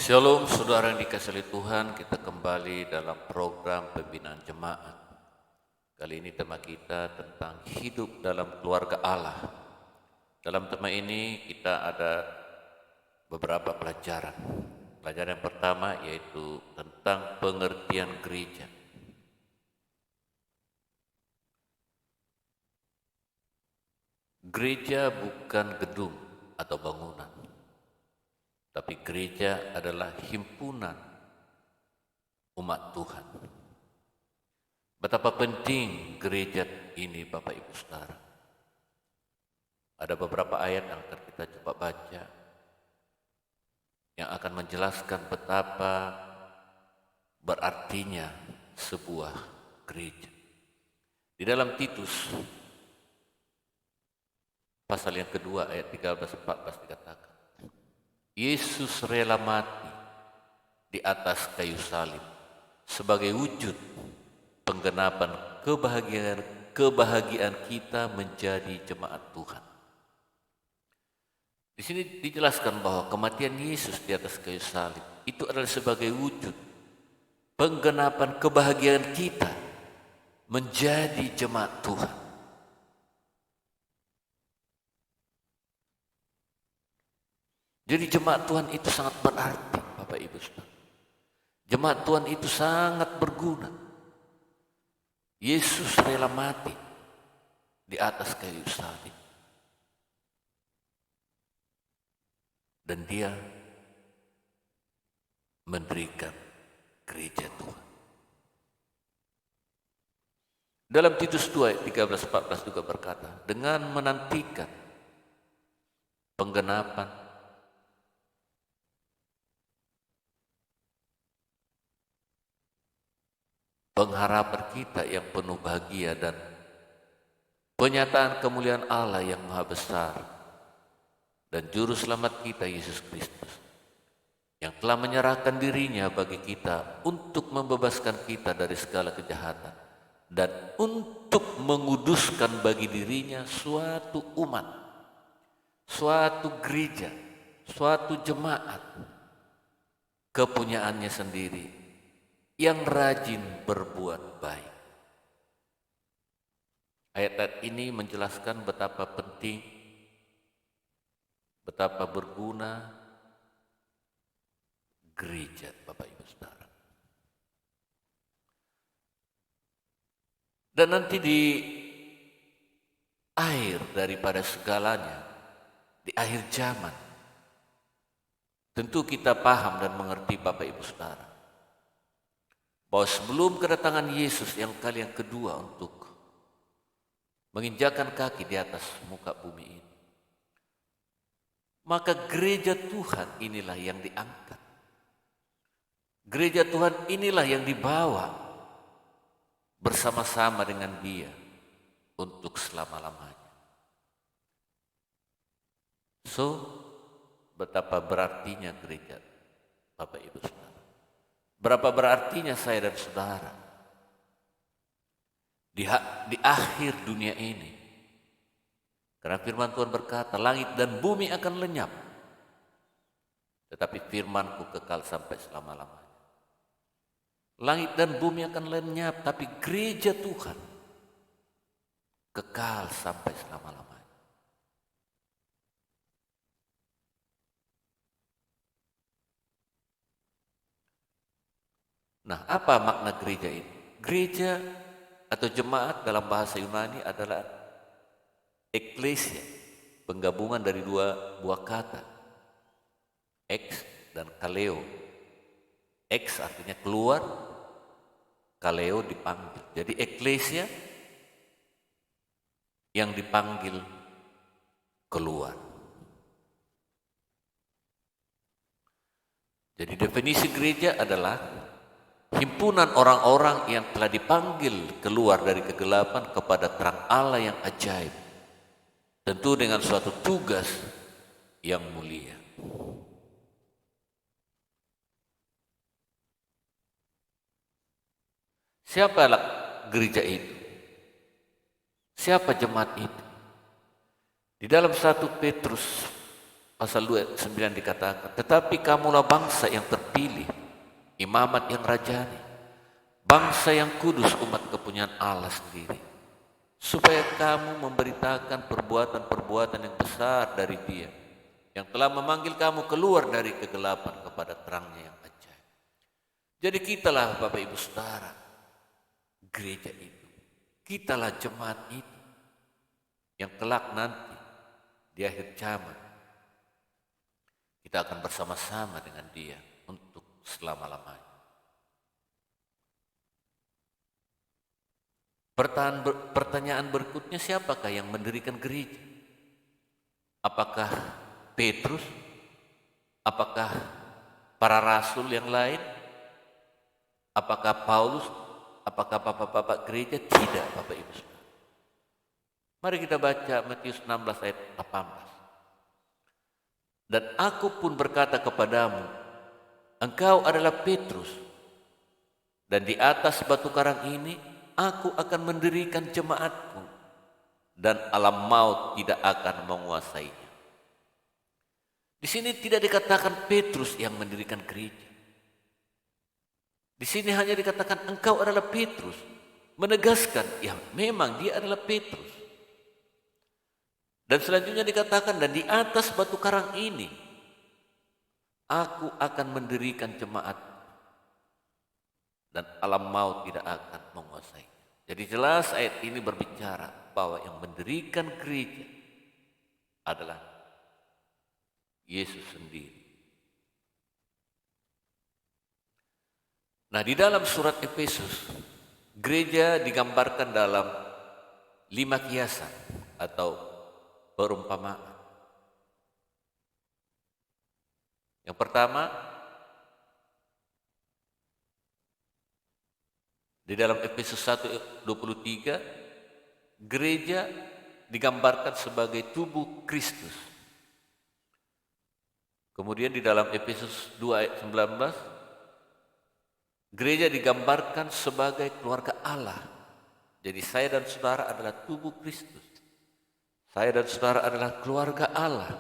Shalom saudara yang dikasihi oleh Tuhan, kita kembali dalam program pembinaan jemaat. Kali ini tema kita tentang hidup dalam keluarga Allah. Dalam tema ini kita ada beberapa pelajaran. Pelajaran yang pertama yaitu tentang pengertian gereja. Gereja bukan gedung atau bangunan, tapi gereja adalah himpunan umat Tuhan. Betapa penting gereja ini Bapak Ibu Saudara. Ada beberapa ayat yang akan kita coba baca yang akan menjelaskan betapa berartinya sebuah gereja. Di dalam Titus pasal yang kedua ayat 13-14 dikatakan, Yesus rela mati di atas kayu salib sebagai wujud penggenapan kebahagiaan kita menjadi jemaat Tuhan. Di sini dijelaskan bahwa kematian Yesus di atas kayu salib itu adalah sebagai wujud penggenapan kebahagiaan kita menjadi jemaat Tuhan. Jadi jemaat Tuhan itu sangat berarti, Bapak Ibu Saudara. Jemaat Tuhan itu sangat berguna. Yesus rela mati di atas kayu salib. Dan dia mendirikan gereja Tuhan. Dalam Titus 2 ayat 13-14 juga berkata, dengan menantikan penggenapan pengharapan kita yang penuh bahagia dan penyataan kemuliaan Allah yang maha besar dan juru selamat kita Yesus Kristus yang telah menyerahkan dirinya bagi kita untuk membebaskan kita dari segala kejahatan dan untuk menguduskan bagi dirinya suatu umat, suatu gereja, suatu jemaat kepunyaannya sendiri yang rajin berbuat baik. Ayat-ayat ini menjelaskan betapa penting, betapa berguna gereja, Bapak Ibu Saudara. Dan nanti di akhir daripada segalanya, di akhir zaman, tentu kita paham dan mengerti Bapak Ibu Saudara, bahwa sebelum kedatangan Yesus yang kali yang kedua untuk menginjakkan kaki di atas muka bumi ini, maka gereja Tuhan inilah yang diangkat. Gereja Tuhan inilah yang dibawa bersama-sama dengan Dia untuk selama-lamanya. So, betapa berartinya gereja, Bapak Ibu Saudara. Berapa berartinya saya dan saudara di akhir dunia ini. Karena firman Tuhan berkata, langit dan bumi akan lenyap, tetapi firman-Ku kekal sampai selama-lamanya. Langit dan bumi akan lenyap, tapi gereja Tuhan kekal sampai selama-lamanya. Nah, apa makna gereja ini? Gereja atau jemaat dalam bahasa Yunani adalah eklesia, penggabungan dari dua buah kata, ex dan kaleo. Ex artinya keluar, kaleo dipanggil. Jadi eklesia yang dipanggil keluar. Jadi definisi gereja adalah himpunan orang-orang yang telah dipanggil keluar dari kegelapan kepada terang Allah yang ajaib. Tentu dengan suatu tugas yang mulia. Siapalah gereja itu? Siapa jemaat itu? Di dalam 1 Petrus pasal 29 dikatakan, tetapi kamulah bangsa yang terpilih, imamat yang rajani, bangsa yang kudus, umat kepunyaan Allah sendiri, supaya kamu memberitakan perbuatan-perbuatan yang besar dari Dia yang telah memanggil kamu keluar dari kegelapan kepada terangnya yang ajaib. Jadi kitalah Bapak Ibu Saudara, gereja itu, kitalah jemaat itu yang kelak nanti di akhir zaman kita akan bersama-sama dengan Dia untuk selama-lamanya. Pertanyaan berikutnya, siapakah yang mendirikan gereja? Apakah Petrus? Apakah para rasul yang lain? Apakah Paulus? Apakah bapak-bapak gereja? Tidak, Bapak Ibu Saudara. Mari kita baca Matius 16 ayat 18. Dan aku pun berkata kepadamu, engkau adalah Petrus, dan di atas batu karang ini aku akan mendirikan jemaatku, dan alam maut tidak akan menguasainya. Di sini tidak dikatakan Petrus yang mendirikan gereja. Di sini hanya dikatakan engkau adalah Petrus, menegaskan ya memang dia adalah Petrus. Dan selanjutnya dikatakan, dan di atas batu karang ini aku akan mendirikan jemaat, dan alam maut tidak akan menguasai. Jadi jelas ayat ini berbicara bahwa yang mendirikan gereja adalah Yesus sendiri. Nah, di dalam surat Efesus, gereja digambarkan dalam 5 kiasan atau perumpamaan. Yang pertama, di dalam Efesus 1:23, gereja digambarkan sebagai tubuh Kristus. Kemudian di dalam Efesus 2 ayat 19, gereja digambarkan sebagai keluarga Allah. Jadi saya dan saudara adalah tubuh Kristus. Saya dan saudara adalah keluarga Allah.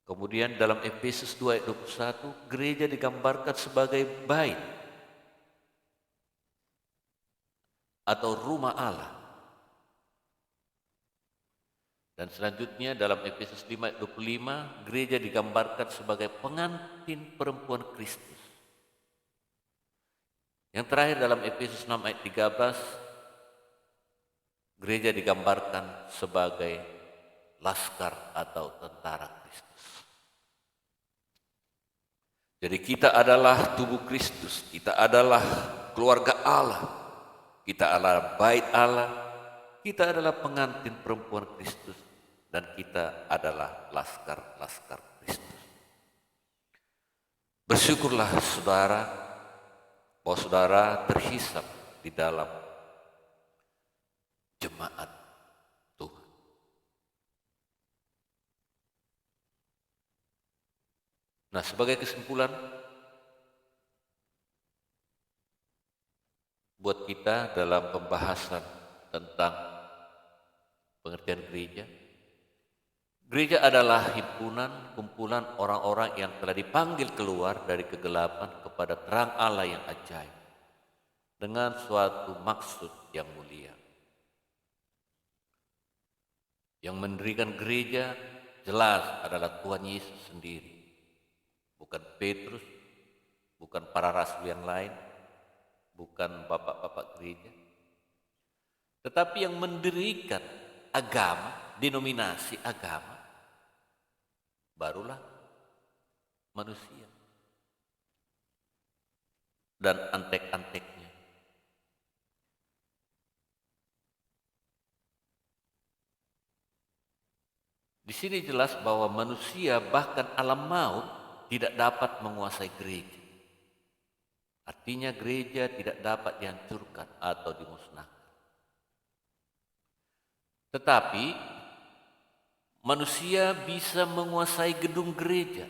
Kemudian dalam Efesus 2 ayat 21, gereja digambarkan sebagai bait atau rumah Allah. Dan selanjutnya dalam Efesus 5 ayat 25, gereja digambarkan sebagai pengantin perempuan Kristus. Yang terakhir dalam Efesus 6 ayat 13, gereja digambarkan sebagai laskar atau tentara Kristus. Jadi kita adalah tubuh Kristus, kita adalah keluarga Allah, kita adalah bait Allah, kita adalah pengantin perempuan Kristus, dan kita adalah laskar-laskar Kristus. Bersyukurlah saudara bahwa saudara terhisap di dalam jemaat Tuhan. Nah, sebagai kesimpulan buat kita dalam pembahasan tentang pengertian gereja, gereja adalah himpunan, kumpulan orang-orang yang telah dipanggil keluar dari kegelapan kepada terang Allah yang ajaib dengan suatu maksud yang mulia. Yang mendirikan gereja jelas adalah Tuhan Yesus sendiri, bukan Petrus, bukan para rasul yang lain, bukan bapak-bapak gereja. Tetapi yang mendirikan agama, denominasi agama, barulah manusia dan antek-anteknya. Di sini jelas bahwa manusia bahkan alam maut tidak dapat menguasai gereja. Artinya gereja tidak dapat dihancurkan atau dimusnahkan. Tetapi manusia bisa menguasai gedung gereja,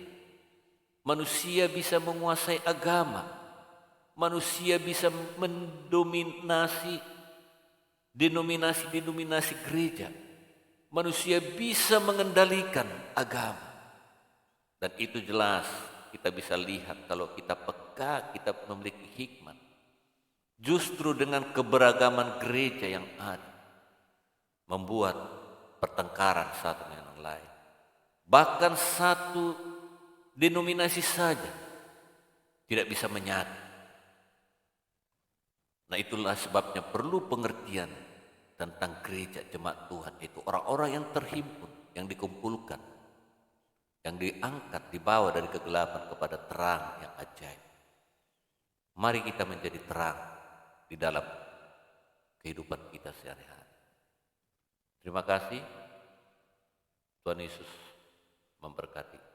manusia bisa menguasai agama, manusia bisa mendominasi denominasi-denominasi gereja. manusia bisa mengendalikan agama. Dan itu jelas kita bisa lihat kalau kita peka, kita memiliki hikmat. Justru dengan keberagaman gereja yang ada, membuat pertengkaran satu dengan yang lain. Bahkan satu denominasi saja tidak bisa menyatu. Nah, itulah sebabnya perlu pengertian tentang gereja jemaat Tuhan itu. Orang-orang yang terhimpun, yang dikumpulkan, yang diangkat, dibawa dari kegelapan kepada terang yang ajaib. Mari kita menjadi terang di dalam kehidupan kita sehari-hari. Terima kasih. Tuhan Yesus memberkati.